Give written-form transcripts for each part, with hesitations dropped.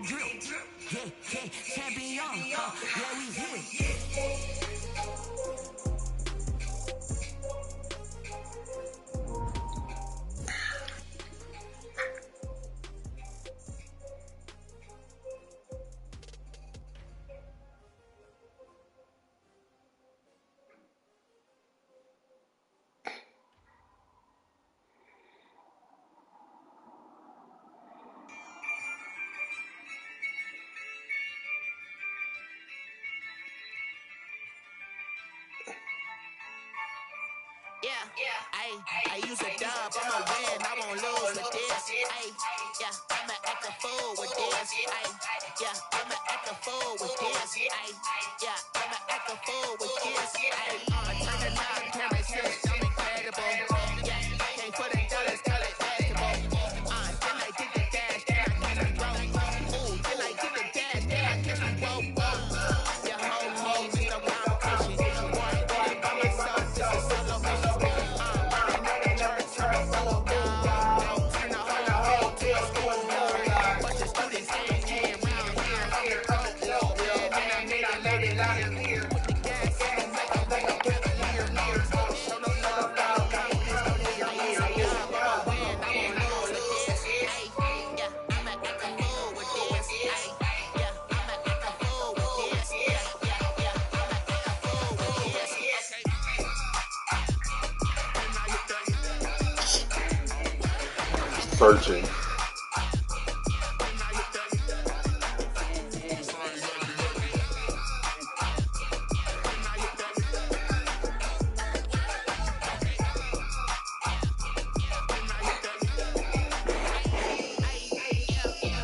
drill. Yeah, champion, yeah, we here. I use a dub, I'ma win, I won't lose with this. I'ma act a fool with this. I'ma act a fool with this. I'ma act a fool with this. Turn the knob, camera assist, I'm incredible. Can't put in dollars, call it basketball. Then I did the dash, then I catch me roll. Ooh, then I did the dash, then I catch me roll. Your whole team is no competition. One day by myself, this is solo mission. Searching.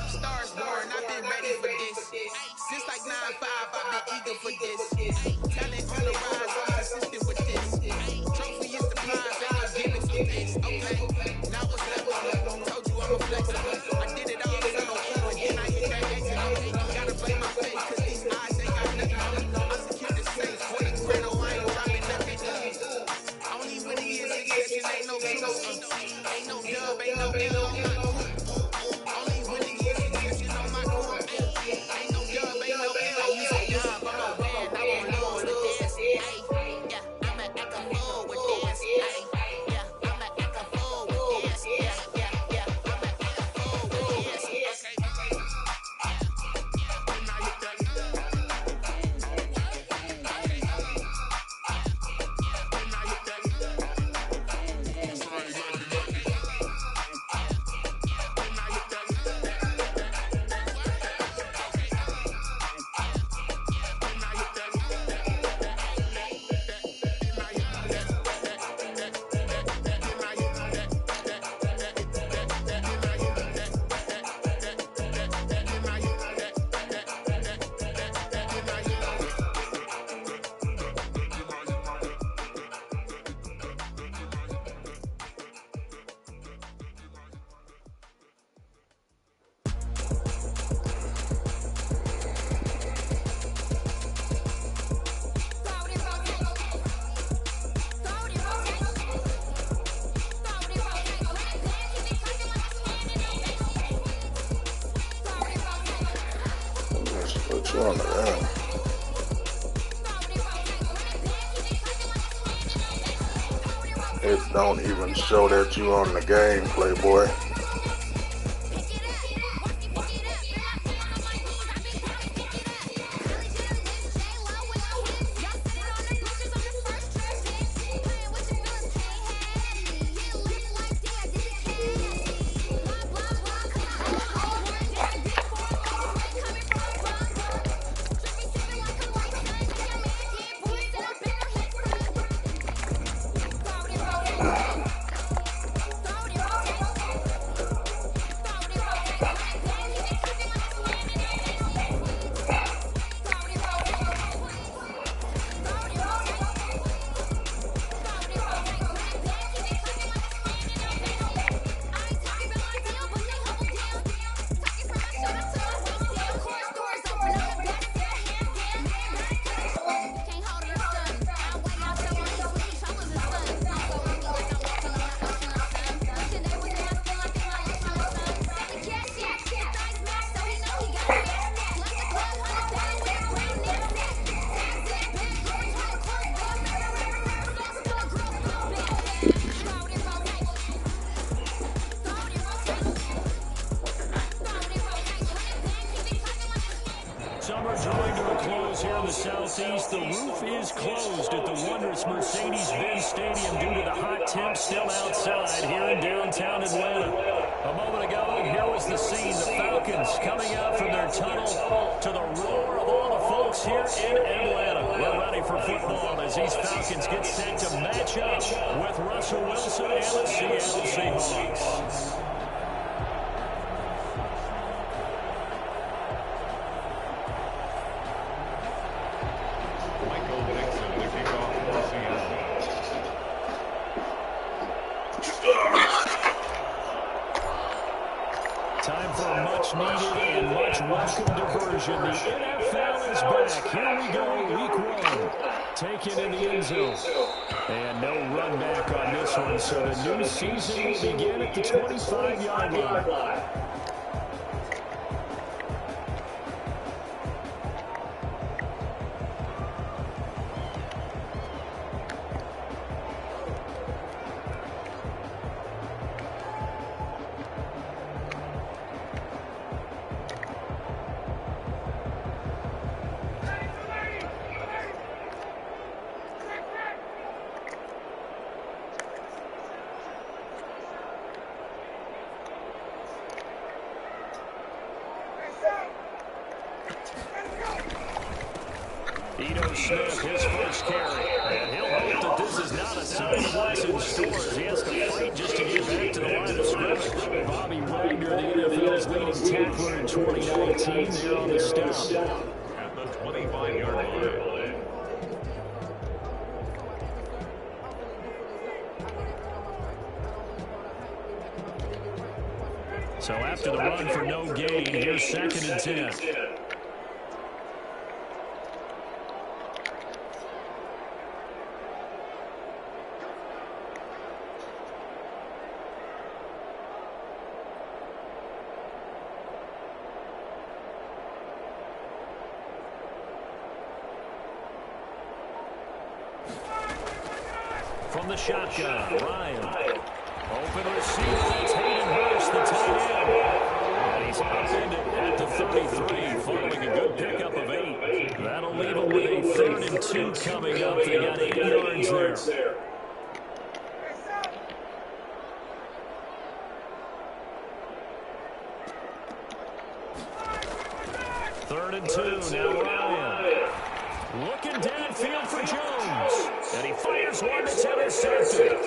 Stars born, I've been ready for this. Since like 9-5, I've been eager for this. Talent on the rise, I'm consistent with this. Trophy is the prize, ain't no gimmicks with this. Okay, now what's left? Told you I'm a flexible. I did it all solo, and then I hit that exit. Gotta blame my face, cause these eyes ain't got nothing on me. I secure the safe, 20 grand, I ain't dropping nothing. Only when he is exception, ain't no truth. Ain't no dub, ain't no L. Only when he is exception on my crew. Ain't no dub, ain't no L. I use a dub, I'ma win, I won't lose with this. I'ma act a fool with this. I'ma act a fool with this. I'ma act a fool with this. Put you on the ground. It don't even show that you on the game, Playboy. Summer drawing to a close here in the Southeast. The roof is closed at the wondrous Mercedes-Benz Stadium due to the hot temps still outside here in downtown Atlanta. A moment ago, here was the scene. The Falcons coming out from their tunnel to the roar of all the folks here in Atlanta. We're ready for football as these Falcons get set to match up with Russell Wilson and the Seattle Seahawks. Time for a much-needed and much-welcome diversion. The NFL is back. Here we go, week one. Taken in the end zone. And no run back on this one, so the new season will begin at the 25-yard line. Smith, his first carry. And he'll hope that this is not a sign of what's in store. He has to fight just to get back to the line of scrimmage. Bobby Wagner, the NFL's leading tackler in 2019, there on the stop. At the 25-yard line. So after the run for no gain, here's 2nd and 10. From the shotgun, Ryan. Open receiver, that's Hayden Hurst, the tight end. And he's upended at the 33, following a good pickup of 8. That'll leave him with a 3rd and 2 coming up. They got 8 yards there. Third and 2, now Ryan. Looking downfield for Jones. And he fires one that's intercepted.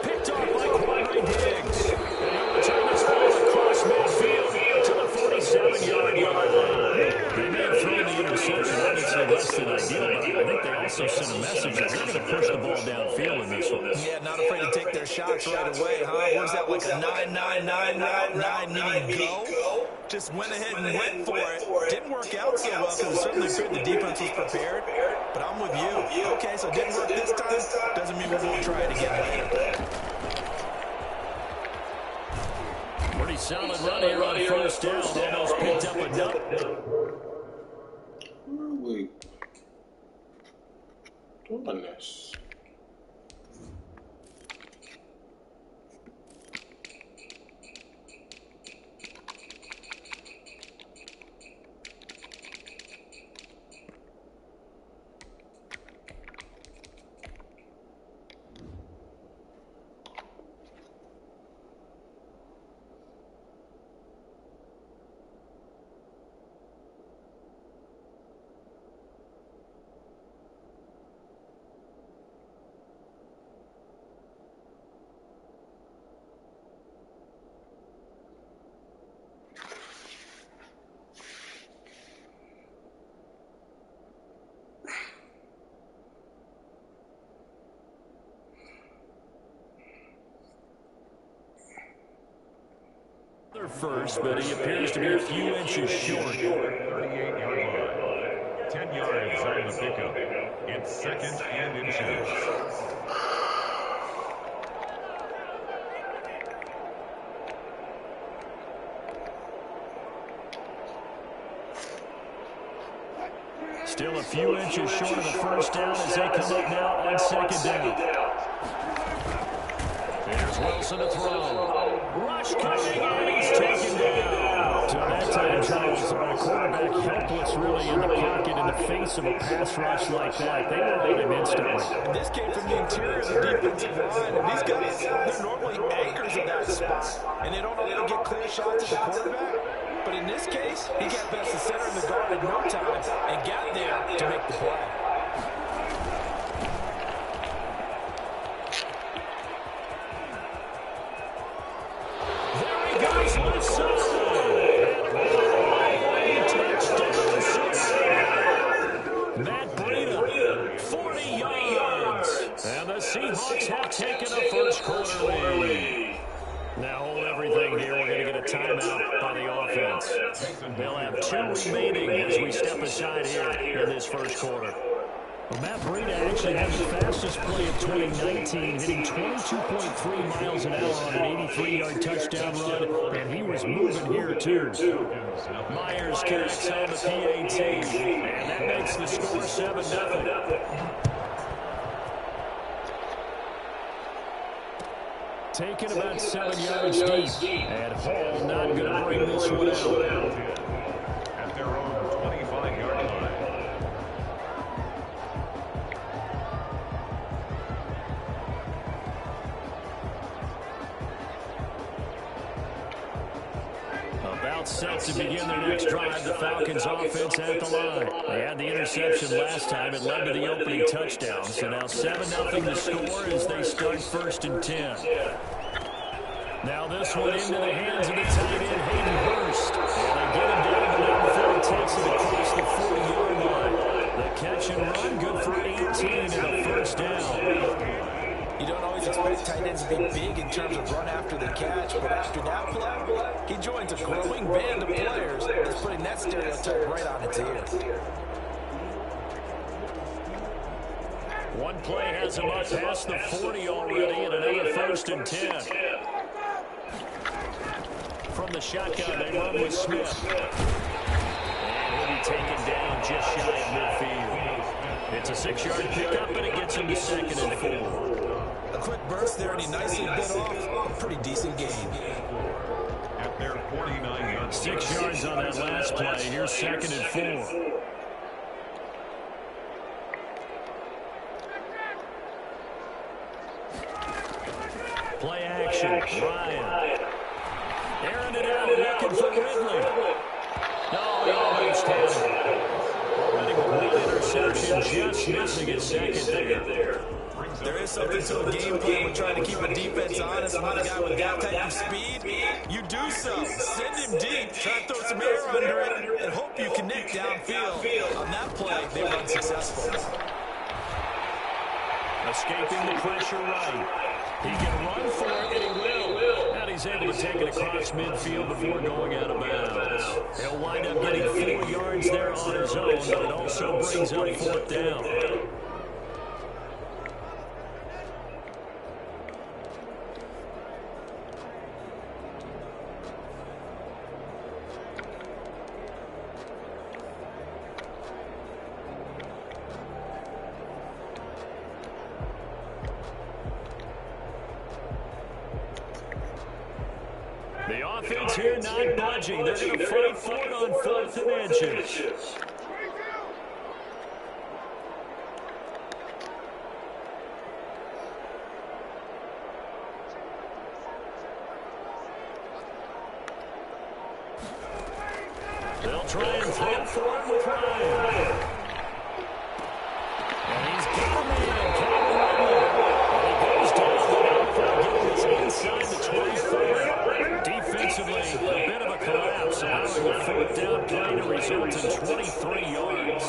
Picked off by Quandre Diggs. And he'll return this ball across midfield to the 47-yard line. They may have thrown the interception, obviously less than ideal, but I think they also sent a message that they're going to push the ball downfield in this one. Yeah, not afraid to take their shots right away, huh? Where's that, like a 9-9-9 route, 9 meaning go? Just went ahead and went for it. Didn't work out so well because it certainly appeared the defense was prepared. But I'm with you. Okay, so it didn't work this time. Doesn't mean we won't try it again later. Pretty solid run here on first down. Almost picked up enough. Where are we doing this? First, but he appears to be a few inches short. 38-yard line. 10 yards on the pickup. It's 2nd and inches. Still a few inches short of the first down as they come up now on 2nd down. There's Wilson to throw. Rush coming in, he's taken down. So that time Charles, a quarterback helpless really in the pocket in the face of a pass rush like that. They were on him instantly. This came from the interior of the defensive line, and these guys, they're normally anchors of that spot, and they don't often get clear shots at the quarterback. But in this case, he got past the center and the guard in no time and got there to make the play. There he goes, left side. Touchdown, Matt Breida, 40 yards. And the Seahawks have taken a first quarter lead. Now hold everything here. We're going to get a timeout by the offense. They'll have 2 remaining as we step aside here in this first quarter. Well, Matt Breida actually had the fastest play of 2019, hitting 22.3 miles an hour on an 83-yard touchdown run, and he was moving here too. Myers connects on the PAT, and that makes the score 7-0. Taking about 7 yards deep, and Hall not going to bring this one out. At their own 25-yard line. About set to begin their next drive, the Falcons offense at the line. They had the interception last time. It led to the opening touchdown. So now 7-0 the score as they start 1st and 10. Now this one into the hands of the tight end, Hayden Hurst. And they get him down to the before he takes it across the 40-yard line. The catch and run, good for 18 and a first down. You don't always expect tight ends to be big in terms of run after the catch, but after that play, he joins a growing band of players that's putting that stereotype right on its ear. One play has him up past the 40 already, and another 1st and 10. From the shotgun, they run with Smith. And he'll be taken down just shy of midfield. It's a 6-yard pickup, and it gets him to 2nd and 4. A quick burst there, and he nicely bit off a pretty decent gain. At their 49-yard 6 yards on that last play. Here's 2nd and 4. Play action. Ryan. Airing it out, looking for Ridley. No, he almost has it. Already with one interception, just missing his 2nd there. There is something to a game plan when trying to keep a defense honest. When a guy with that type of speed, you do so. Send him deep, try to throw some air under it, and hope you connect downfield. On that play, they were unsuccessful. Escaping the pressure right. He can run for it, and he will. And he's able to take it across midfield before going out of bounds. He'll wind up getting 4 yards there on his own, but it also brings up 4th down. The offense here not budging. They're going to fight for it on 4th and inches. They'll try and throw for it with Ryan. And he's got a man, Calvin Ridley. And he goes down the inside the 24. Defensively, a bit of a collapse, allowing the 4th down play to result in 23 yards.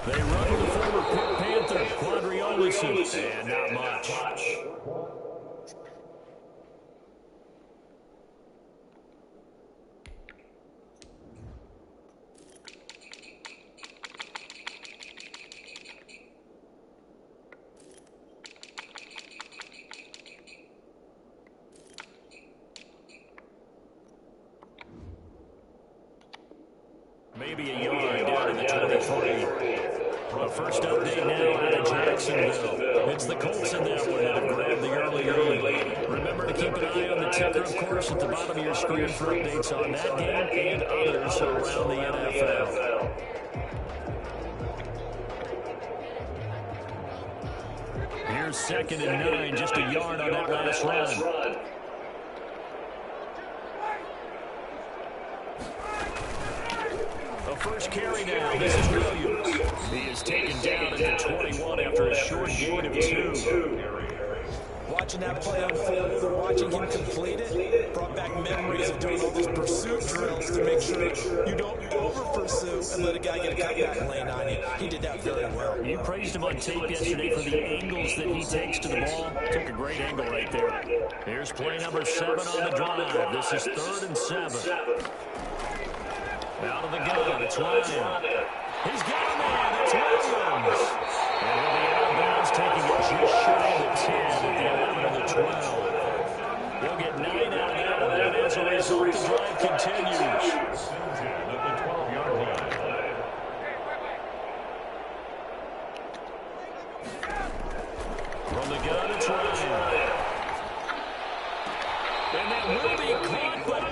They run with the former Pitt Panther, Quadriolison, and not much. Maybe a yard. down in the 23. The first update now out of Jacksonville. It's the Colts in that one that have grabbed the early lead. Remember to keep an eye on the ticker, of course, at the bottom of your screen for updates on that game and others around the NFL. Here's 2nd and 9, just a yard on that last run. The first carry now. This is Williams. He is taken down at the 21 after a short gain of 2. Watching that play unfold, watching him complete it, brought back memories of doing all those pursuit drills to make sure you don't over-pursue and let a guy get a cutback lane on you. He did that very well. You praised him on tape yesterday for the angles that he takes to the ball. Took a great angle right there. Here's play number 7 on the drive. This is 3rd and 7. Out of the gun, it's Ryan. He's got a man, it's Williams. And he'll be out of bounds, taking it just shy of the 10 at the 11 and the 12. He'll get 9 out of that, and as a result, the drive continues. At the 12-yard line. From the gun, it's Ryan. And that will be caught, but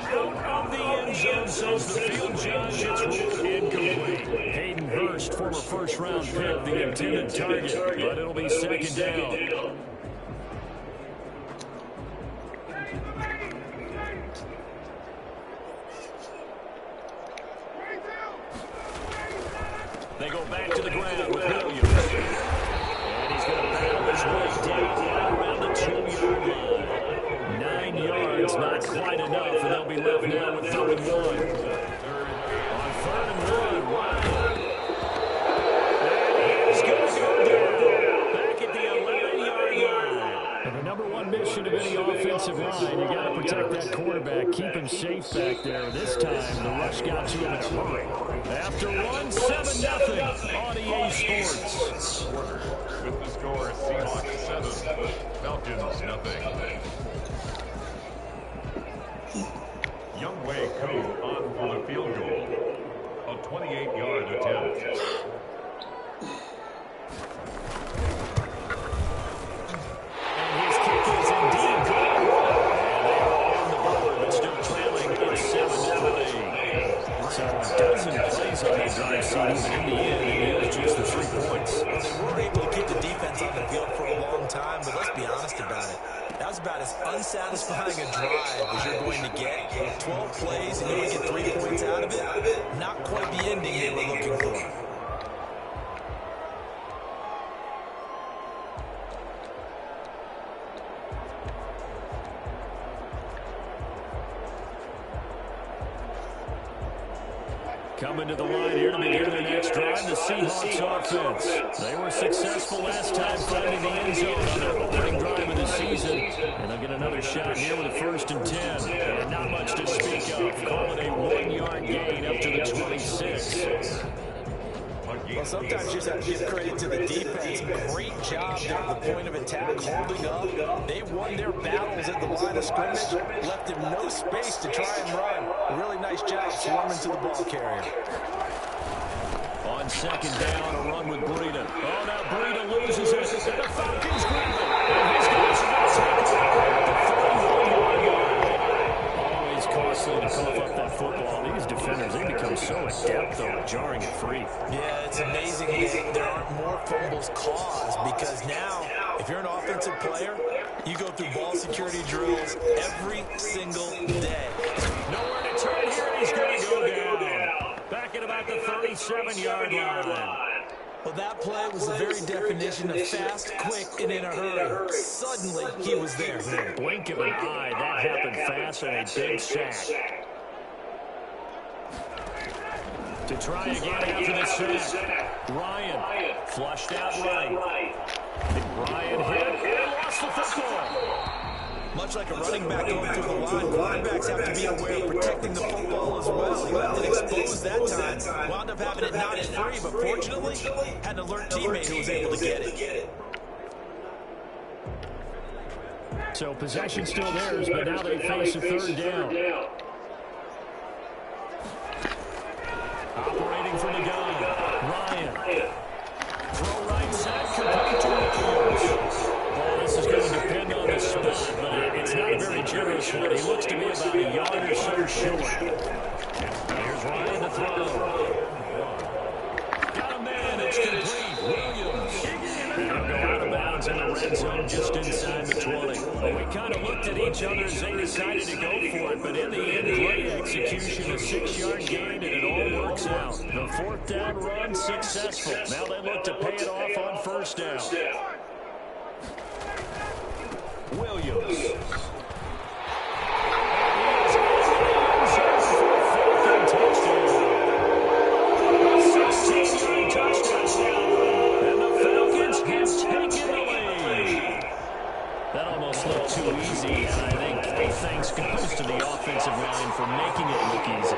out of the end zone, says the field judge. It's ruled incomplete. Hayden Hurst, former first-round pick, the intended target, but it'll be 2nd down. They go back to the ground with Williams. And he's going to battle his way down around the 2-yard line. 9 yards, not quite enough, and they'll be left now with 3rd and 1. On 3rd and 1, Ryan. And he's going to go down back at the 11-yard line. And the number 1 mission of any offensive line, you got to protect that quarterback, keep him safe back there. This time, the rush got to him in a hurry. After 1, 7-0 on EA Sports. With the score, Seahawks 7, Falcons 0. Youngway Koo on for the field goal. A 28-yard attempt. And his kick is indeed good. And they are on the board, but still trailing at 7-3. So a dozen plays on that drive series, and in the end, it was just the 3 points. They were able to keep the defense on the field for a long time, but let's be honest about it. That was about as unsatisfying a drive as you're going to get. 12 plays and you only get 3 points out of it. Not quite the ending they were looking for. Coming to the line here to begin their next drive, the Seahawks offense. They were successful last time finding the end zone on their opening drive of the season. And they'll get another shot here with a 1st and 10. And not much to speak of. Call it a 1-yard gain up to the 26. Well, sometimes you just have to give credit to the defense. Great job there at the point of attack, holding up. They won their battles at the line of scrimmage, left him no space to try and run. A really nice job swarming to the ball carrier. On 2nd down, a run with Breida. Oh, now Breida loses it. And the Falcons grab it. And his guys are going to take it at the 31-yard line. Always costly to cough up that football. These defenders, they become so adept, though, at jarring it free. Yeah, it's amazing that there aren't more fumbles caused, because now, if you're an offensive player, you go through ball security drills every single day. Nowhere to turn here, and he's going to go down. Back at about the 37-yard line. Well, that play was the very definition of fast, quick, and in a hurry. Suddenly, he was there. In a blink of an eye, that happened fast, and a big sack. To try again after the sack. Ryan flushed out right. Ryan hit and lost the football. Much like a running back going through the line, quarterbacks have to be aware of protecting the football as well. He left it exposed that time. Wound up having it not free, but fortunately, had an alert teammate who was able to get it. So possession still theirs, but now they face a 3rd down. Operating from the gun. Bryant. Throw right side, complete to Williams. Well, this is going to depend on the spot, but it's not a very generous one. He looks to be about a yard or so short. Here's Ryan to throw. Got a man, it's complete. Williams. He'll go out of bounds in the red zone just inside the 20. Well, we kind of looked at each other as they decided to go for it, but in the end, great execution, a 6-yard gain, and it all works out. The 4th down run successful. Now they look to pay it off on 1st down. Williams. And the Falcons have taken the lead. That almost looked too easy, and I think thanks goes to the offensive line for making it look easy.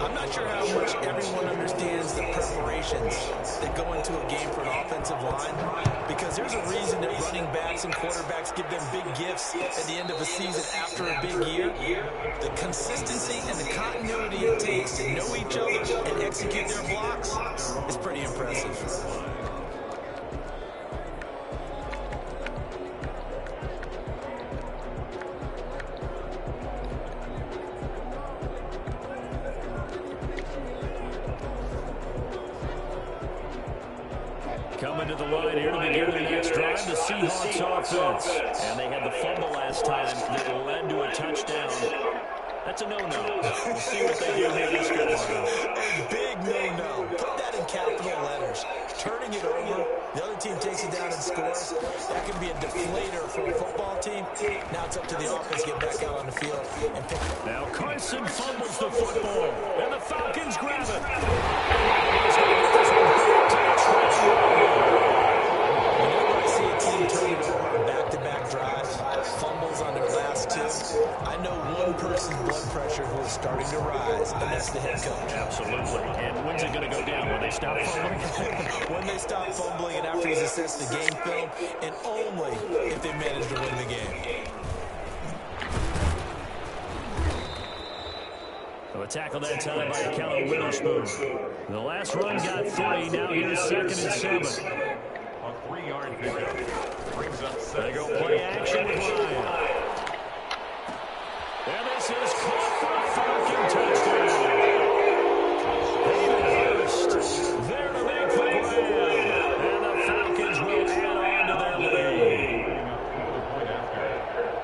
I'm not sure how much everyone understands the preparations that go into a game for an offensive line, because there's a reason that running backs and quarterbacks give them big gifts at the end of a season after a big year. The consistency and the continuity it takes to know each other and execute their blocks is pretty impressive. Coming to the line here to begin the next drive, the Seahawks offense. And they had the fumble last time that led to a touchdown. That's a no-no. We'll see what they do here this go around. A big no-no. Put that in capital letters. Turning it over, the other team takes it down and scores. That can be a deflator for a football team. Now it's up to the offense to get back out on the field and pick it. Now Carson fumbles the football, and the Falcons grab it. Whenever I see a team turn it over on back-to-back drives, fumbles on their last two, I know one person's blood pressure who is starting to rise, and that's the head coach. Absolutely. And when's it going to go down? When they stop fumbling? When they stop fumbling and after he's assessed the game film, and only if they manage to win the game. A tackle that time by a count of Witherspoon. The last run got 3. Now here's 2nd and 7. A 3-yard pickup. Brings up 7. They go play action with Ryan. And this is caught for a Falcon touchdown. Hurst there to make the grab. And the Falcons will add on to their lead.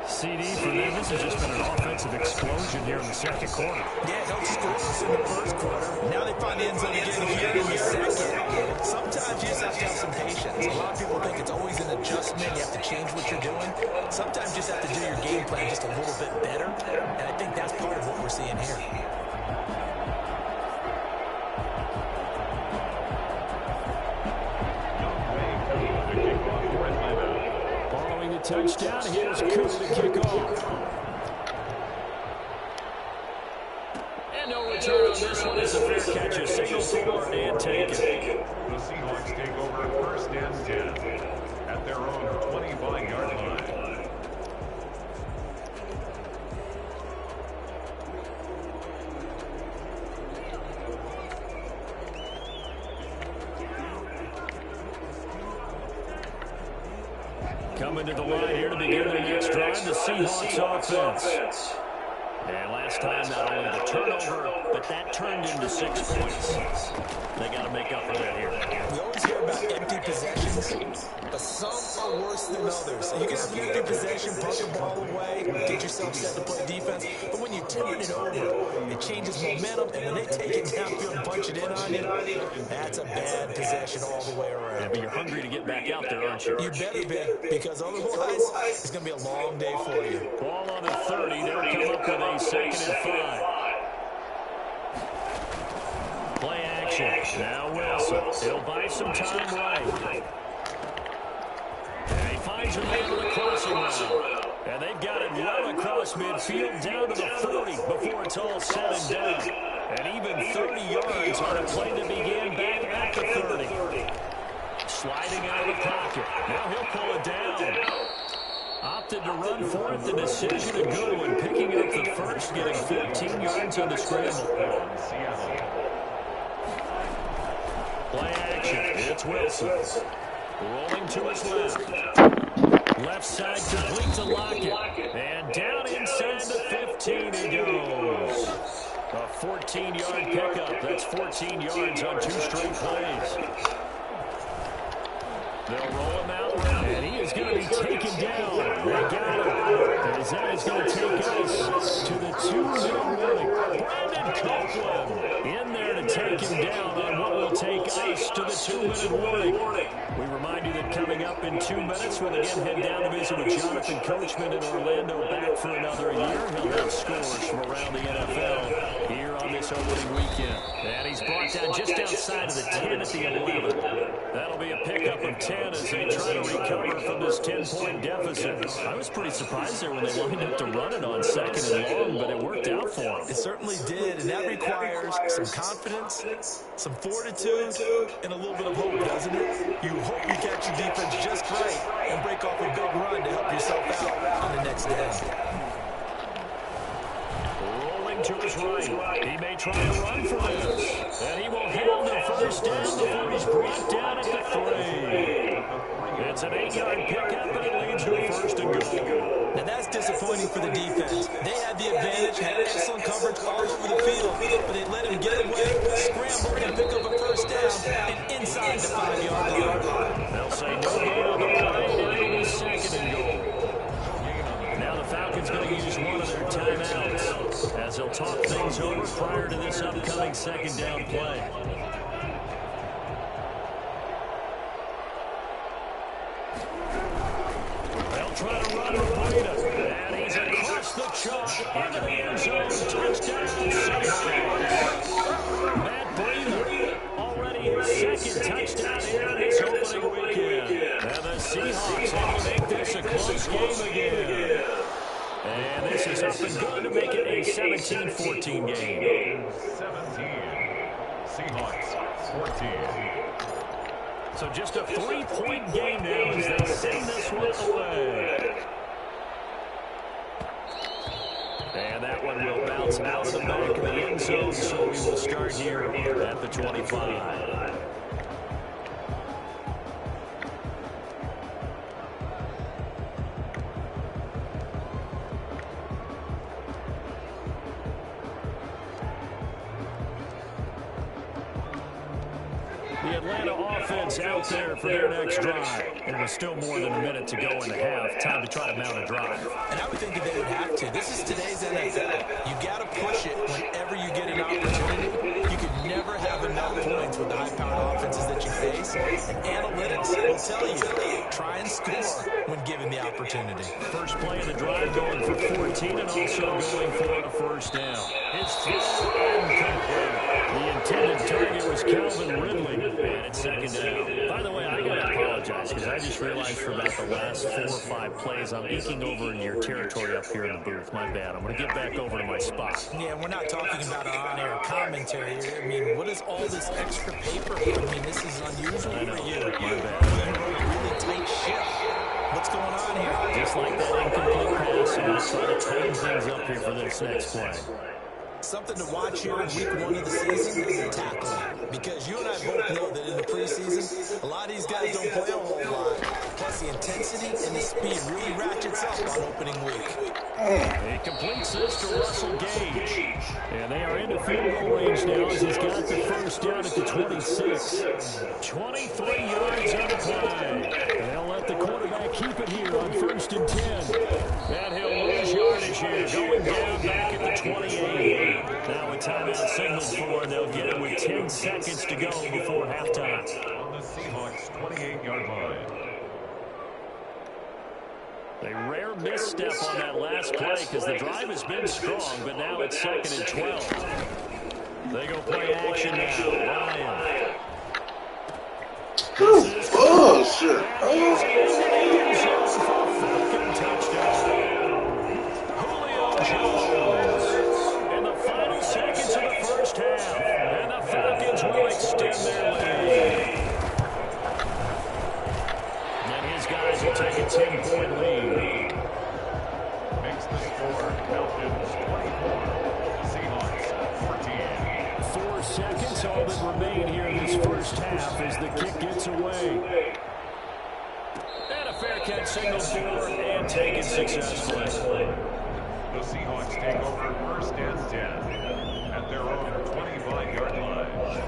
CD for them, this has just been an offensive explosion here in the 2nd quarter. Yeah, no scores in the 1st quarter. Now they find the end zone again here in the 2nd. Sometimes you just have to have some patience. A lot of people think it's always an adjustment. You have to change what you're doing. Sometimes you just have to do your game plan just a little bit better. And I think that's part of what we're seeing here. Following the touchdown, here's Koo to kick off. And no return on this one. It's a fair catch. A single for and take it. The Seahawks take over 1st and 10 at their own 25-yard line. Coming to the line here to begin the next drive, the Seahawks offense. And last time, not only the turnover, but that turned into 6 points. They got to make up for that here. We always hear about empty possessions, but some are worse than others. You can have an empty possession, punt the ball away, get yourself set to play defense, but when you turn it over, it changes momentum, and when they take it downfield and punch it in on you, that's a bad possession all the way around. Yeah, but you're hungry to get back out there, aren't you? You better be, because otherwise, it's going to be a long day for you. Ball on the 30, they'll come up with a 2nd and 5. Play action. Now Wilson. He'll buy some time right. And he finds a man on the crossing route. And they've got it well across midfield down to the 40 before it's all said and done. And even 30 yards on a play that began back at the 30. Sliding out of the pocket. Now he'll pull it down. Opted to run for it. The decision a good one. Picking up the first, getting 14 yards on the scramble. It's Wilson. Rolling to his left. Left side complete to Lockett. And down inside the 15 he goes. A 14-yard pickup. That's 14 yards on 2 straight plays. They'll roll him out, and he is going to be taken down. They got him. As that is going to take us to the 2-minute warning. Brandon Copeland in there to take him down on what will take us to the 2-minute warning. We remind you that coming up in 2 minutes, we'll again head down to visit with Jonathan Coachman in Orlando, back for another year. He'll have scores from around the NFL here on this opening weekend. And he's brought down just outside of the 10 at the 11. That'll be a pickup of 10 as they try to recover from this 10-point deficit. I was pretty surprised there when they lined up to run it on 2nd and long, but it worked out for them. It certainly did, and that requires some confidence, some fortitude, and a little bit of hope, doesn't it? You hope you catch your defense just right and break off a big run to help yourself out on the next down. Rolling to his right. He may try to run for this. And he will have the first down before he's brought down at the 3. It's an 8-yard pickup, and it leads to a 1st and goal. Now that's disappointing for the defense. They had the advantage, had excellent coverage all over the field, but they let him get away, scramble, and pick up a 1st down, and inside the 5-yard line. They'll say no gain on the play, and it'll be 2nd and goal. Now the Falcons going to use one of their timeouts as they'll talk things over prior to this upcoming 2nd down play. They'll try to run with Breida, and he's across the chalk into the end zone. Touchdown, Seahawks. Matt Breida already his 2nd touchdown here in his opening weekend. And the Seahawks have to make this a close game again. And this is up and good to make it a 17-14 game. 17. Seahawks 14. So just a 3-point game now as they send this one away. And that one will bounce out of the back of the end zone, so we will start here at the 25. The Atlanta offense out there for their next drive. And with still more than a minute to go in the half, time to try to mount a drive. And I would think that they would have to. This is today's NFL. You got to push it whenever you get an opportunity. You could never have enough points with the high-powered offenses that you face. And analytics will tell you, try and score when given the opportunity. First play of the drive going for 14 and also going for a 1st down. It's thrown incomplete. The intended target was Calvin Ridley, and it's 2nd down. By the way, I got to apologize because I just realized for about the last 4 or 5 plays, I'm eking over into your territory up here in the booth. My bad. I'm going to get back over to my spot. Yeah, we're not talking about our on-air commentary here. I mean, what is all this extra paper? I mean, this is unusual for you. My bad. Really tight ship. What's going on here? Just like that incomplete pass, I'm going to try to tighten things up here for this next play. Something to watch here in week 1 of the season is tackling. Because you and I both know that in the preseason, a lot of these guys don't play a whole lot. Plus the intensity and the speed really ratchets up on opening week. He completes this to Russell Gage. And they are into field goal range now as he's got the 1st down at the 26. 23 yards on the play. And they'll let the quarterback keep it here on 1st and 10. And he'll lose yardage here, going down back at the 28. Now a timeout signaled for, and they'll get it with 10 seconds to go before halftime. On the Seahawks 28-yard line. A rare misstep on that last play because the drive has been strong, but now it's 2nd and 12. They go play action now. Ryan. Oh, shit. Julio Jones in the final seconds of the 1st half, and the Falcons will extend their lead. And his guys will take a 10-point lead. Makes the score Falcons 24, Seahawks 14. 4 seconds all that remain here in this first half as the kick gets away. And a fair catch signal for and taken successfully. The Seahawks take over first and 10 at their own 25-yard line.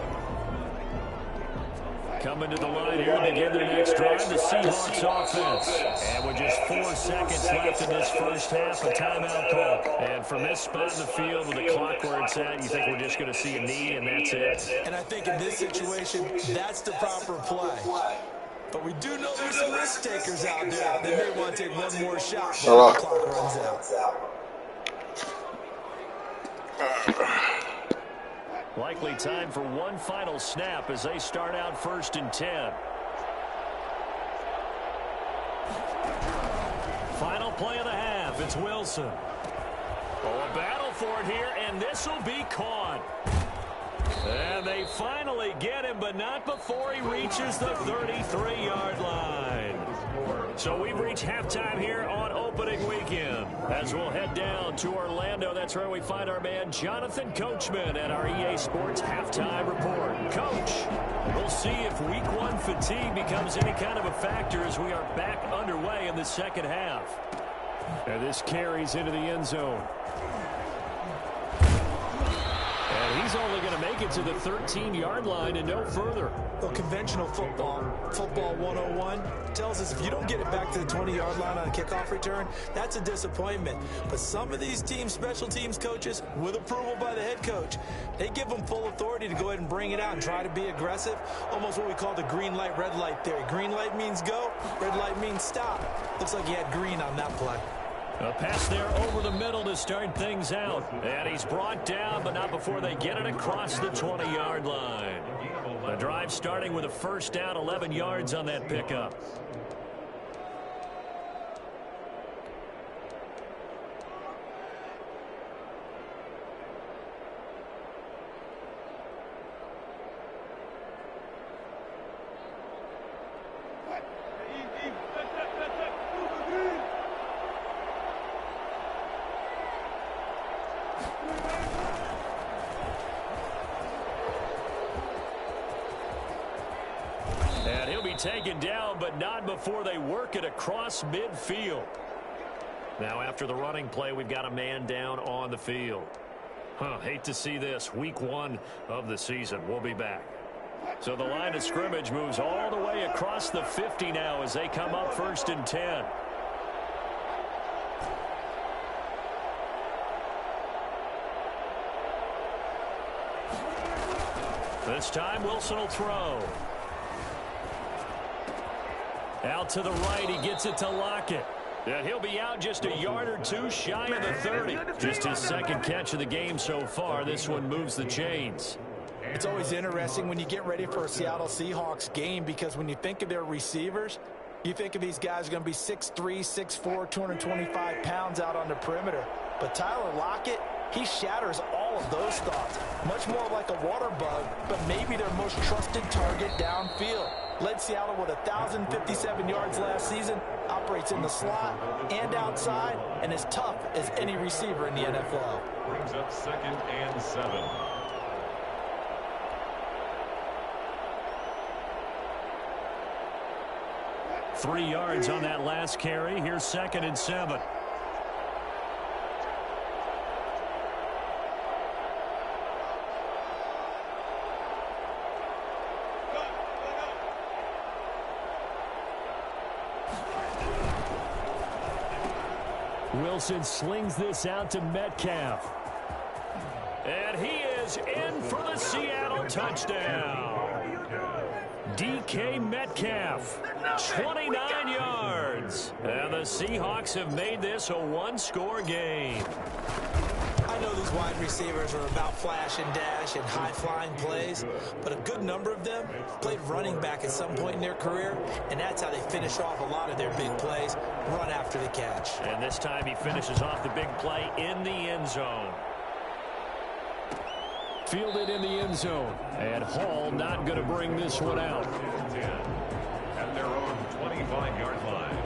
Coming to the line here to begin their next drive, the Seahawks offense. And with just 4 seconds left in this first half, a timeout call. And from this spot in the field with the clock where it's at, you think we're just going to see a knee and that's it? And I think in this situation, that's the proper play. But we do know there's some risk takers out there. They may want to take one more shot before the clock runs out. Likely time for one final snap as they start out first and 10. Final play of the half. It's Wilson. Oh, a battle for it here, and this will be caught. And they finally get him, but not before he reaches the 33-yard line. So we've reached halftime here on opening weekend. As we'll head down to Orlando, that's where we find our man Jonathan Coachman at our EA Sports Halftime Report. Coach, we'll see if Week 1 fatigue becomes any kind of a factor as we are back underway in the second half. And this carries into the end zone. And he's only going to make it to the 13-yard line and no further. Well, conventional football 101, tells us if you don't get it back to the 20-yard line on a kickoff return, that's a disappointment. But some of these teams, special teams coaches, with approval by the head coach, they give them full authority to go ahead and bring it out and try to be aggressive. Almost what we call the green light, red light theory. Green light means go, red light means stop. Looks like he had green on that play. A pass there over the middle to start things out. And he's brought down, but not before they get it across the 20-yard line. The drive starting with a first down, 11 yards on that pickup. And he'll be taken down, but not before they work it across midfield. Now after the running play, we've got a man down on the field. Hate to see this. Week 1 of the season. We'll be back. So the line of scrimmage moves all the way across the 50 now as they come up first and 10. This time Wilson will throw. Out to the right, he gets it to Lockett. And he'll be out just a yard or two shy of the 30. Just his second catch of the game so far. This one moves the chains. It's always interesting when you get ready for a Seattle Seahawks game because when you think of their receivers, you think of these guys are going to be 6'3", 6'4", 225 pounds out on the perimeter. But Tyler Lockett, he shatters all of those thoughts. Much more like a water bug, but maybe their most trusted target downfield. Led Seattle with 1,057 yards last season, operates in the slot and outside, and is tough as any receiver in the NFL. Brings up 2nd and 7. Three yards on that last carry. Here's 2nd and 7. Wilson slings this out to Metcalf. And he is in for the Seattle touchdown. DK Metcalf, 29 yards. And the Seahawks have made this a one-score game. I know these wide receivers are about flash and dash and high-flying plays, but a good number of them played running back at some point in their career, and that's how they finish off a lot of their big plays, run after the catch. And this time he finishes off the big play in the end zone. Fielded in the end zone, and Hall not going to bring this one out. At their own 25-yard line.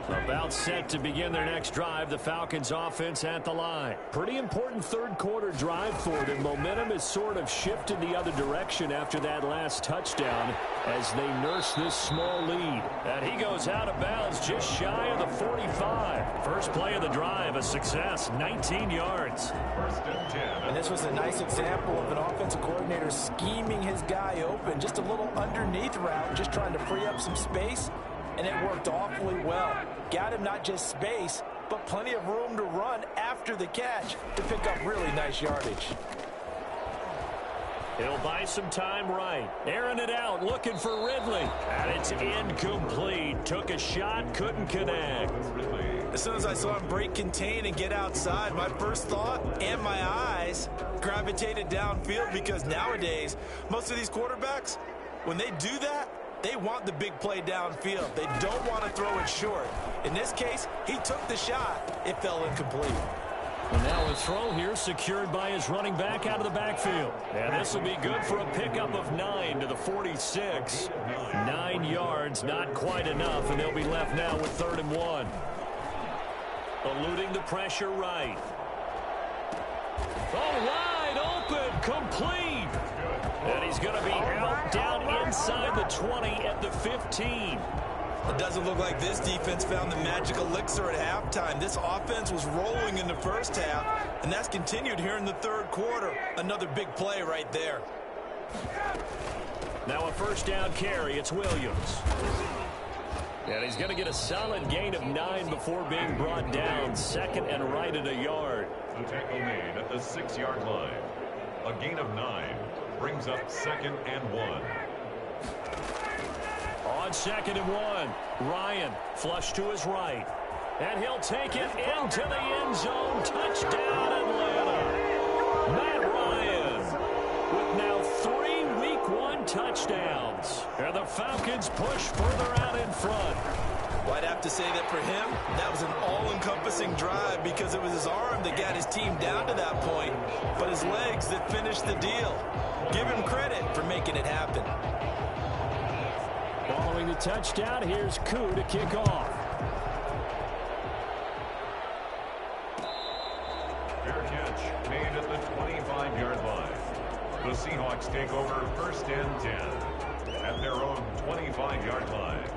A About set to begin their next drive, the Falcons offense at the line. Pretty important third quarter drive for them. Momentum has sort of shifted the other direction after that last touchdown as they nurse this small lead. And he goes out of bounds just shy of the 45. First play of the drive, a success, 19 yards. First and 10. And this was a nice example of an offensive coordinator scheming his guy open. Just a little underneath route, just trying to free up some space. And it worked awfully well. Got him not just space, but plenty of room to run after the catch to pick up really nice yardage. He'll buy some time right. Airing it out, looking for Ridley. And it's incomplete. Took a shot, couldn't connect. As soon as I saw him break contain and get outside, my first thought and my eyes gravitated downfield, because nowadays, most of these quarterbacks, when they do that, they want the big play downfield. They don't want to throw it short. In this case, he took the shot. It fell incomplete. And now a throw here secured by his running back out of the backfield. And this will be good for a pickup of 9 to the 46. 9 yards, not quite enough, and they'll be left now with 3rd and 1. Eluding the pressure right. Oh, wide open, complete. And he's going to be out down inside the 20 at the 15. It doesn't look like this defense found the magic elixir at halftime. This offense was rolling in the first half, and that's continued here in the third quarter. Another big play right there. Now a first down carry. It's Williams. And he's going to get a solid gain of 9 before being brought down. 2nd and right at a yard. The tackle made at the 6-yard line. A gain of 9 brings up 2nd and 1. On 2nd and 1, Ryan flush to his right. And he'll take it into the end zone. Touchdown, Atlanta. Matt Ryan with now 3 Week 1 touchdowns. And the Falcons push further out in front. Well, I'd have to say that for him, that was an all-encompassing drive, because it was his arm that got his team down to that point, but his legs that finished the deal. Give him credit for making it happen. Following the touchdown, here's Koo to kick off. Fair catch made at the 25-yard line. The Seahawks take over 1st and 10 at their own 25-yard line.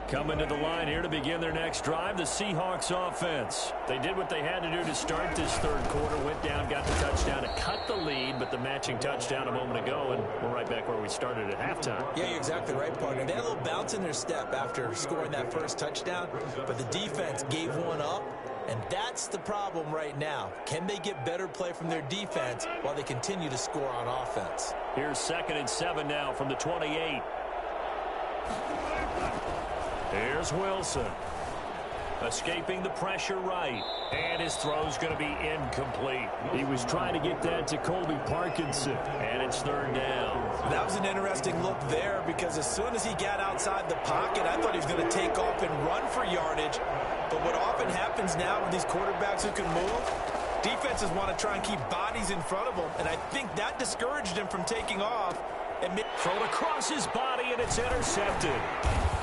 Coming to the line here to begin their next drive, the Seahawks offense. They did what they had to do to start this third quarter. Went down, got the touchdown to cut the lead, but the matching touchdown a moment ago, and we're right back where we started at halftime. Yeah, you're exactly right, partner. They had a little bounce in their step after scoring that first touchdown, but the defense gave one up, and that's the problem right now. Can they get better play from their defense while they continue to score on offense? Here's 2nd and 7 now from the 28. Here's Wilson. Escaping the pressure right. And his throw's going to be incomplete. He was trying to get that to Colby Parkinson. And it's 3rd down. That was an interesting look there, because as soon as he got outside the pocket, I thought he was going to take off and run for yardage. But what often happens now with these quarterbacks who can move, defenses want to try and keep bodies in front of them. And I think that discouraged him from taking off. Thrown across his body, and it's intercepted.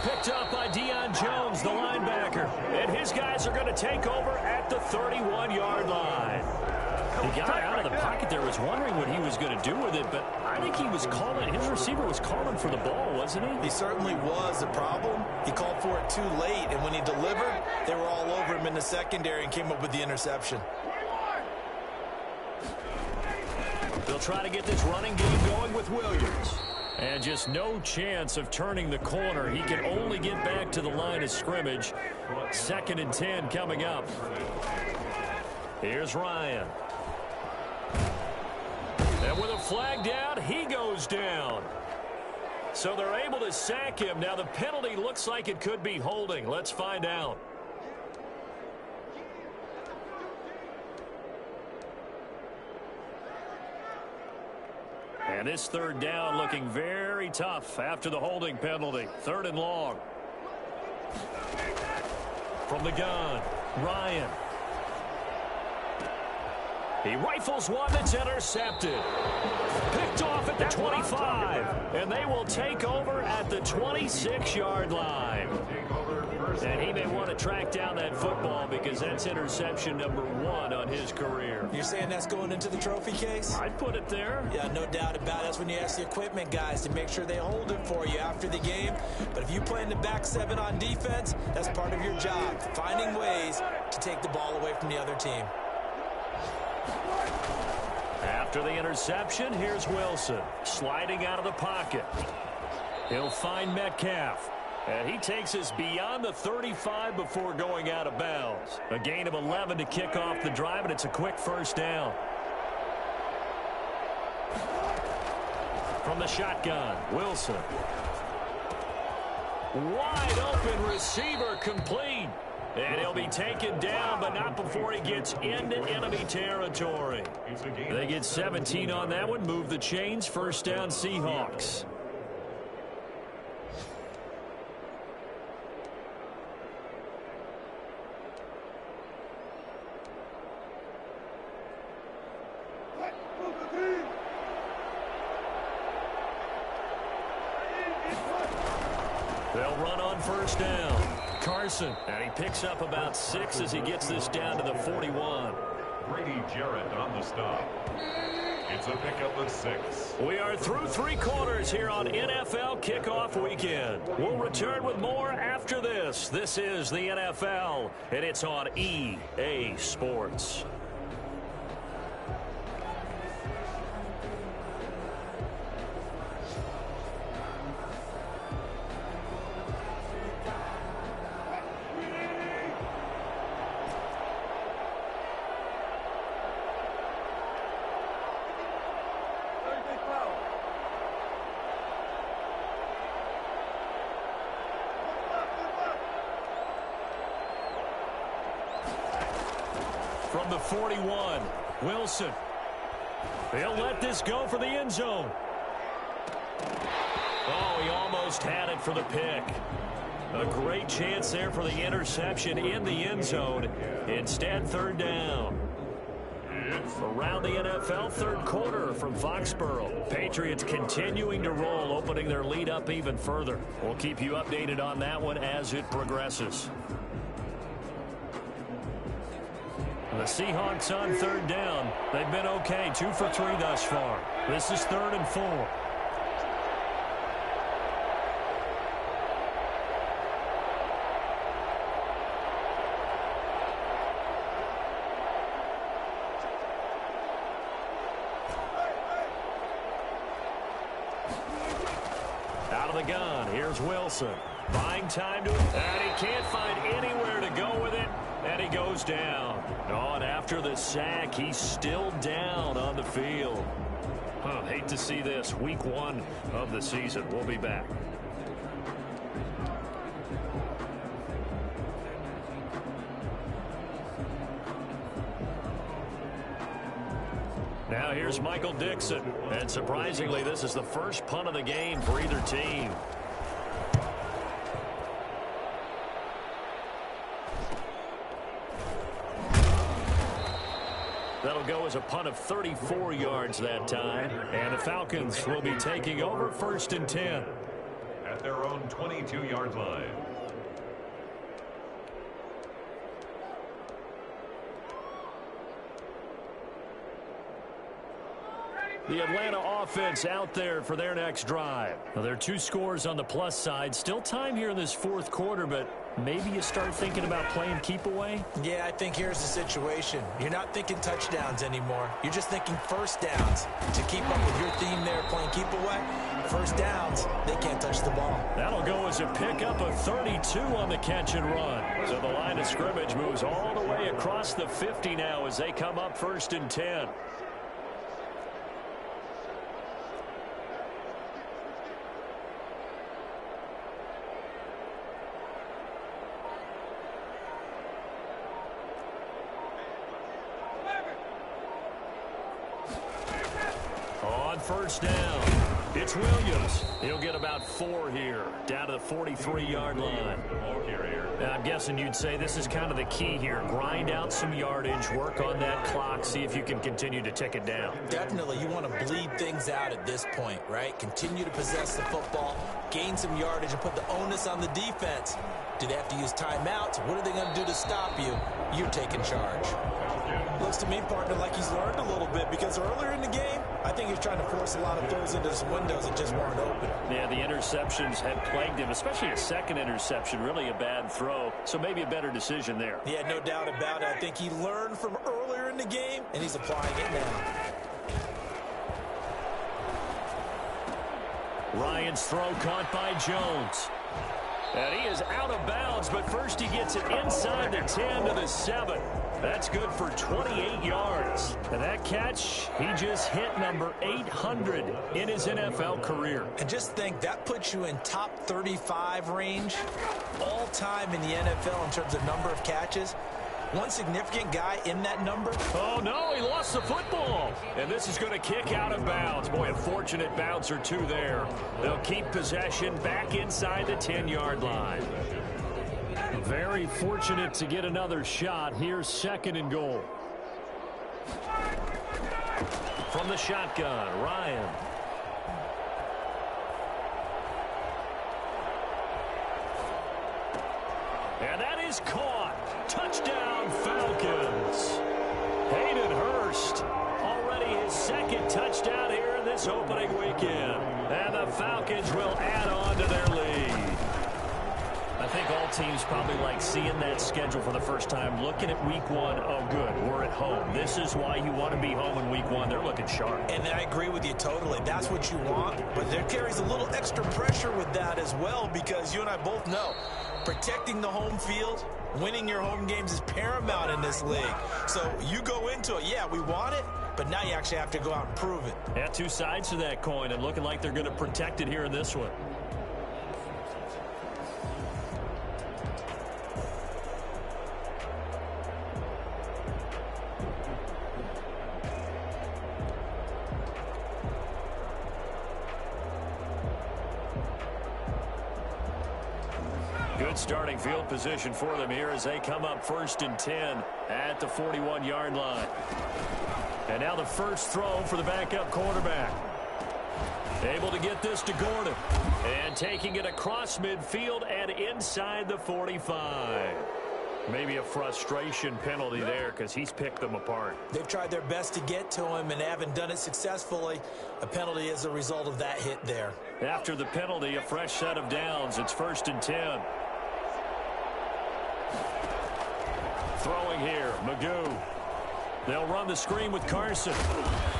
Picked up by Deion Jones, the linebacker. And his guys are going to take over at the 31-yard line. He got out of the pocket there, was wondering what he was going to do with it, but I think he was calling, his receiver was calling for the ball, wasn't he? He certainly was. The problem, he called for it too late, and when he delivered, they were all over him in the secondary and came up with the interception. They'll try to get this running game going with Williams. And just no chance of turning the corner. He can only get back to the line of scrimmage. 2nd and 10 coming up. Here's Ryan. And with a flag down, he goes down. So they're able to sack him. Now the penalty looks like it could be holding. Let's find out. And this 3rd down looking very tough after the holding penalty. 3rd and long. From the gun, Ryan. He rifles one that's intercepted. Picked off at the 25. And they will take over at the 26-yard line. And he may want to track down that football because that's interception number 1 on his career. You're saying that's going into the trophy case? I'd put it there. Yeah, no doubt about it. That's when you ask the equipment guys to make sure they hold it for you after the game. But if you play in the back 7 on defense, that's part of your job, finding ways to take the ball away from the other team. After the interception, here's Wilson sliding out of the pocket. He'll find Metcalf. And he takes us beyond the 35 before going out of bounds. A gain of 11 to kick off the drive, and it's a quick first down. From the shotgun, Wilson. Wide open receiver complete. And he'll be taken down, but not before he gets into enemy territory. They get 17 on that one. Move the chains. First down, Seahawks. They'll run on first down. Carson, and he picks up about 6 as he gets this down to the 41. Brady Jarrett on the stop. It's a pickup of 6. We are through 3 quarters here on NFL Kickoff Weekend. We'll return with more after this. This is the NFL, and it's on EA Sports. From the 41, Wilson. He'll let this go for the end zone. Oh, he almost had it for the pick. A great chance there for the interception in the end zone. Instead, third down. Around the NFL, third quarter from Foxborough. Patriots continuing to roll, opening their lead up even further. We'll keep you updated on that one as it progresses. The Seahawks on third down. They've been okay, 2 for 3 thus far. This is 3rd and 4. Out of the gun, here's Wilson. Buying time to it, and he can't find anywhere to go with it, and he goes down. Oh, and after the sack, he's still down on the field. Hate to see this. Week 1 of the season. We'll be back. Now here's Michael Dixon. And surprisingly, this is the first punt of the game for either team. That'll go as a punt of 34 yards that time. And the Falcons will be taking over 1st and 10. At their own 22-yard line. The Atlanta offense out there for their next drive. Now, there are 2 scores on the plus side. Still time here in this 4th quarter, but maybe you start thinking about playing keep away? Yeah, I think here's the situation. You're not thinking touchdowns anymore. You're just thinking first downs. To keep up with your theme there, playing keep away, first downs, they can't touch the ball. That'll go as a pickup of 32 on the catch and run. So the line of scrimmage moves all the way across the 50 now as they come up 1st and 10. On first down, It's Williams. He'll get about 4 here, down to the 43-yard line. Now, I'm guessing you'd say this is kind of the key here. Grind out some yardage, work on that clock, see if you can continue to tick it down. Definitely. You want to bleed things out at this point, right? Continue to possess the football, gain some yardage, and put the onus on the defense. Do they have to use timeouts? What are they going to do to stop you? You're taking charge. Looks to me, partner, like he's learned a little bit, because earlier in the game, I think he was trying to force a lot of throws into some windows that just weren't open. Yeah, the interceptions had plagued him, especially a second interception, really a bad throw. So maybe a better decision there. Yeah, no doubt about it. I think he learned from earlier in the game, and he's applying it now. Ryan's throw caught by Jones. And he is out of bounds, but first he gets it inside the 10 to the 7. That's good for 28 yards. And that catch, he just hit number 800 in his NFL career. And just think, that puts you in top 35 range all time in the NFL in terms of number of catches. One significant guy in that number. Oh, no, he lost the football. And this is going to kick out of bounds. Boy, a fortunate bounce or two there. They'll keep possession back inside the 10-yard line. Very fortunate to get another shot. Here's 2nd and goal. From the shotgun, Ryan. And that is caught. Touchdown, Falcons. Hayden Hurst, already his 2nd touchdown here in this opening weekend. And the Falcons will add on to their lead. I think all teams probably like seeing that schedule for the first time, looking at week 1. Oh, good, we're at home. This is why you want to be home in week 1. They're looking sharp. And I agree with you totally. That's what you want. But there carries a little extra pressure with that as well, because you and I both know protecting the home field, winning your home games is paramount in this league. So you go into it, yeah, we want it, but now you actually have to go out and prove it. Yeah, 2 sides to that coin, and looking like they're going to protect it here in this one. Good starting field position for them here as they come up 1st and 10 at the 41-yard line. And now the first throw for the backup quarterback. Able to get this to Gordon. And taking it across midfield and inside the 45. Maybe a frustration penalty there because he's picked them apart. They've tried their best to get to him and haven't done it successfully. A penalty as a result of that hit there. After the penalty, a fresh set of downs. It's 1st and 10. Throwing here, Magoo. They'll run the screen with Carson.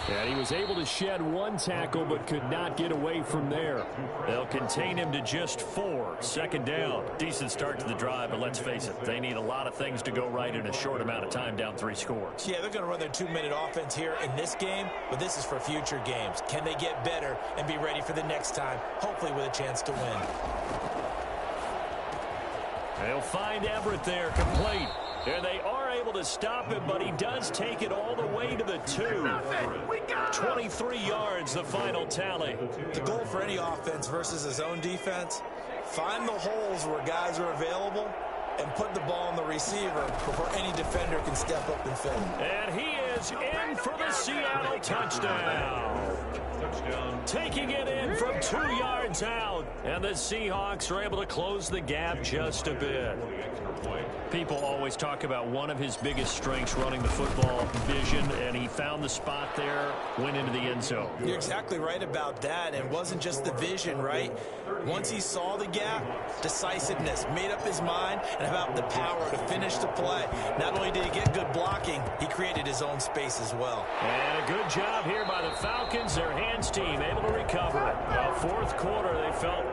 And he was able to shed 1 tackle but could not get away from there. They'll contain him to just 4. 2nd down. Decent start to the drive, but let's face it, they need a lot of things to go right in a short amount of time, down 3 scores. Yeah, they're going to run their 2-minute offense here in this game, but this is for future games. Can they get better and be ready for the next time, hopefully with a chance to win? They'll find Everett there, complete. And they are able to stop him, but he does take it all the way to the 2. 23 yards, the final tally. The goal for any offense versus his own defense, find the holes where guys are available and put the ball on the receiver before any defender can step up and fill. And he is in for the Seattle touchdown. Taking it in from 2 yards out. And the Seahawks are able to close the gap just a bit. People always talk about one of his biggest strengths, running the football, vision, and he found the spot there, went into the end zone. You're exactly right about that. And it wasn't just the vision, right? Once he saw the gap, decisiveness, made up his mind, and about the power to finish the play. Not only did he get good blocking, he created his own space as well. And a good job here by the Falcons, their hands team, able to recover it. Now, 4th quarter, they felt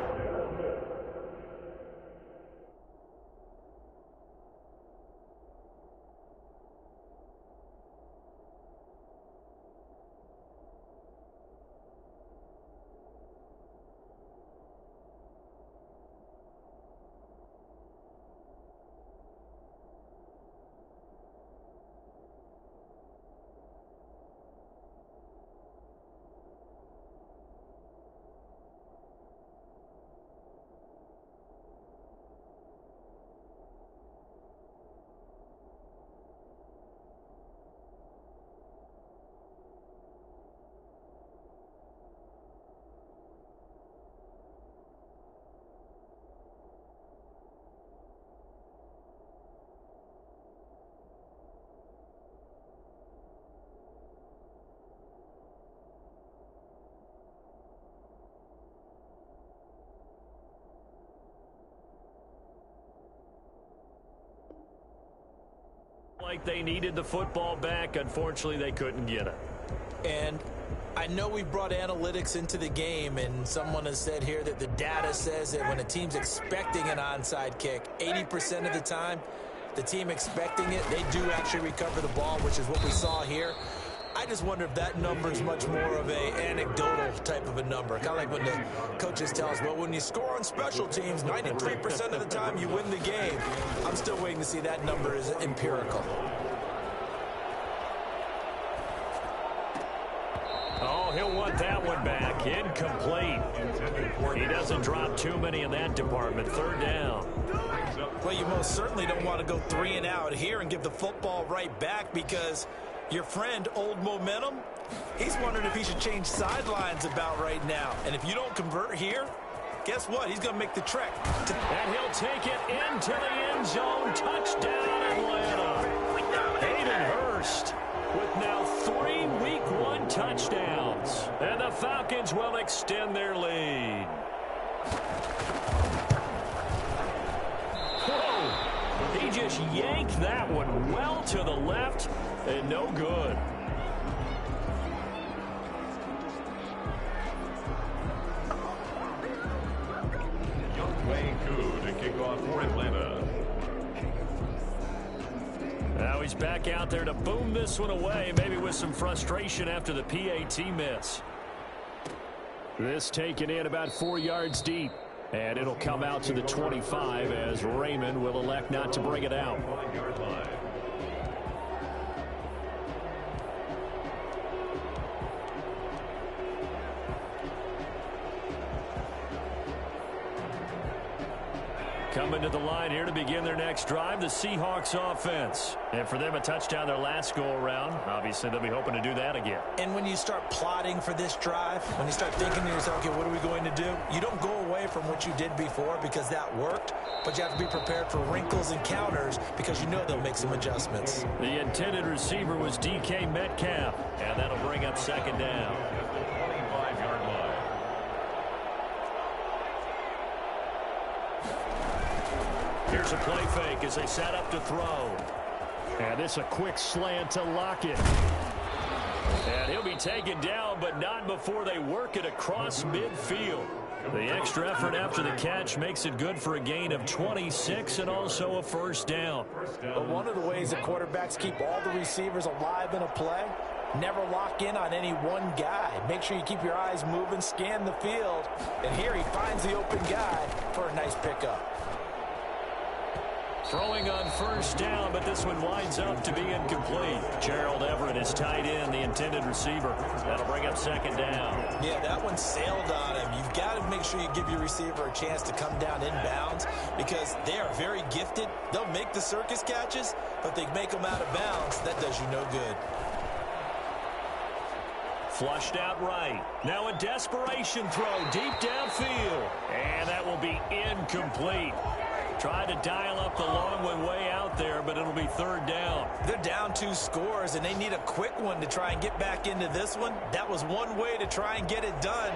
Like they needed the football back. Unfortunately, they couldn't get it. And I know we brought analytics into the game, and someone has said here that the data says that when a team's expecting an onside kick, 80% of the time, the team expecting it, they do actually recover the ball, which is what we saw here. I just wonder if that number is much more of a anecdotal type of a number. Kind of like when the coaches tell us, well, when you score on special teams, 93% of the time you win the game. I'm still waiting to see that number is empirical. Oh, he'll want that one back. Incomplete. He doesn't drop too many in that department. Third down. Well, you most certainly don't want to go 3 and out here and give the football right back, because your friend, Old Momentum, he's wondering if he should change sidelines about right now. And if you don't convert here, guess what? He's going to make the trek. And he'll take it into the end zone. Touchdown, Atlanta. Hayden Hurst with now 3 Week 1 touchdowns. And the Falcons will extend their lead. Whoa! He just yanked that one well to the left and no good. To kick off for Atlanta. Now he's back out there to boom this one away, maybe with some frustration after the PAT miss. This taken in about 4 yards deep, and it'll come out to the 25 as Raymond will elect not to bring it out. 5-yard line. Coming to the line here to begin their next drive, the Seahawks offense. And for them, a touchdown their last go-around. Obviously, they'll be hoping to do that again. And when you start plotting for this drive, when you start thinking to yourself, okay, what are we going to do? You don't go away from what you did before because that worked, but you have to be prepared for wrinkles and counters because you know they'll make some adjustments. The intended receiver was DK Metcalf, and that'll bring up second down. At the 25-yard line. Here's a play fake as they set up to throw. And this a quick slant to Lockett. And he'll be taken down, but not before they work it across midfield. The extra effort after the catch makes it good for a gain of 26 and also a first down. But one of the ways the quarterbacks keep all the receivers alive in a play, never lock in on any one guy. Make sure you keep your eyes moving, scan the field. And here he finds the open guy for a nice pickup. Throwing on first down, but this one winds up to be incomplete. Gerald Everett is tied in, the intended receiver. That'll bring up second down. Yeah, that one sailed on him. You've got to make sure you give your receiver a chance to come down inbounds because they are very gifted. They'll make the circus catches, but they make them out of bounds. That does you no good. Flushed out right. Now a desperation throw deep downfield. And that will be incomplete. Tried to dial up the long one way out there, but it'll be third down. They're down 2 scores, and they need a quick one to try and get back into this one. That was one way to try and get it done.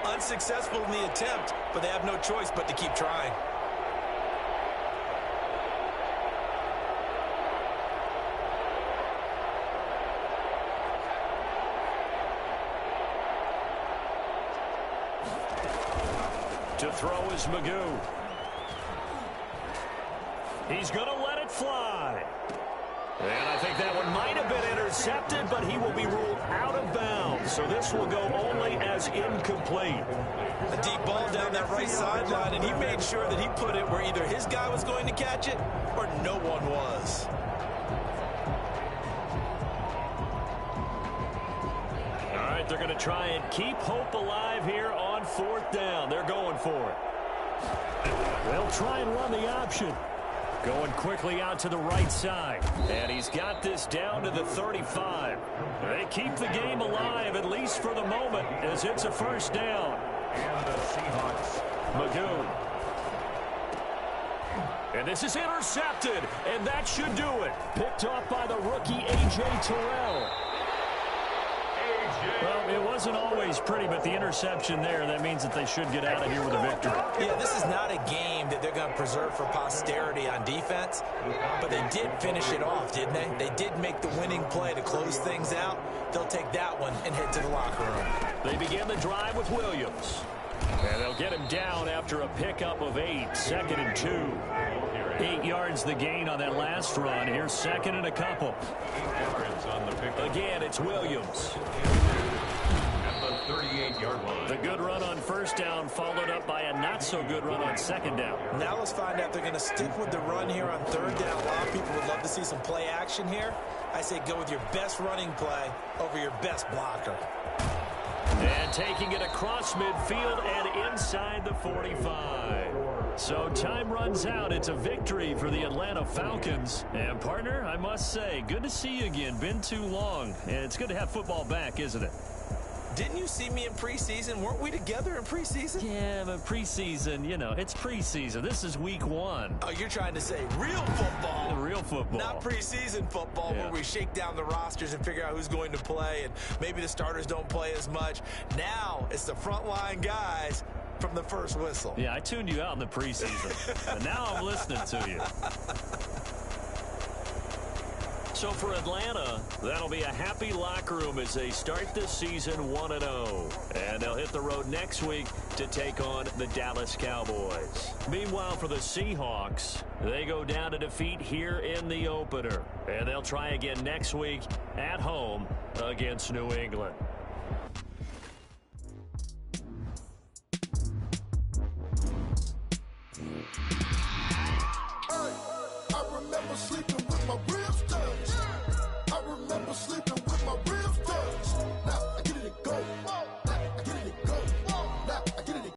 Unsuccessful in the attempt, but they have no choice but to keep trying. To throw is Magoo. He's going to let it fly. And I think that one might have been intercepted, but he will be ruled out of bounds. So this will go only as incomplete. A deep ball down that right sideline, and he made sure that he put it where either his guy was going to catch it or no one was. All right, they're going to try and keep hope alive here on fourth down. They're going for it. They'll try and run the option. Going quickly out to the right side. And he's got this down to the 35. They keep the game alive, at least for the moment, as it's a first down. And the Seahawks. Magoo. And this is intercepted, and that should do it. Picked off by the rookie A.J. Terrell. Well, it wasn't always pretty, but the interception there, that means that they should get out of here with a victory. Yeah, this is not a game that they're going to preserve for posterity on defense. But they did finish it off, didn't they? They did make the winning play to close things out. They'll take that one and head to the locker room. They begin the drive with Williams. And they'll get him down after a pickup of 8, 2nd and 2. 8 yards the gain on that last run. Here's 2nd and a couple. 8 yards on the pickup. Again, it's Williams. At the 38-yard line. The good run on first down followed up by a not-so-good run on second down. Now let's find out if they're going to stick with the run here on third down. A lot of people would love to see some play action here. I say go with your best running play over your best blocker. And taking it across midfield and inside the 45. So time runs out. It's a victory for the Atlanta Falcons. And, partner, I must say, good to see you again. Been too long. And it's good to have football back, isn't it? Didn't you see me in preseason? Weren't we together in preseason? Yeah, but preseason, you know, it's preseason. This is week 1. Oh, you're trying to say real football. Real football. Not preseason football where we shake down the rosters and figure out who's going to play, and maybe the starters don't play as much. Now it's the frontline guys from the first whistle. Yeah, I tuned you out in the preseason. And now I'm listening to you. So for Atlanta, that'll be a happy locker room as they start this season 1-0. And they'll hit the road next week to take on the Dallas Cowboys. Meanwhile, for the Seahawks, they go down to defeat here in the opener. And they'll try again next week at home against New England. I remember sleeping with my ribs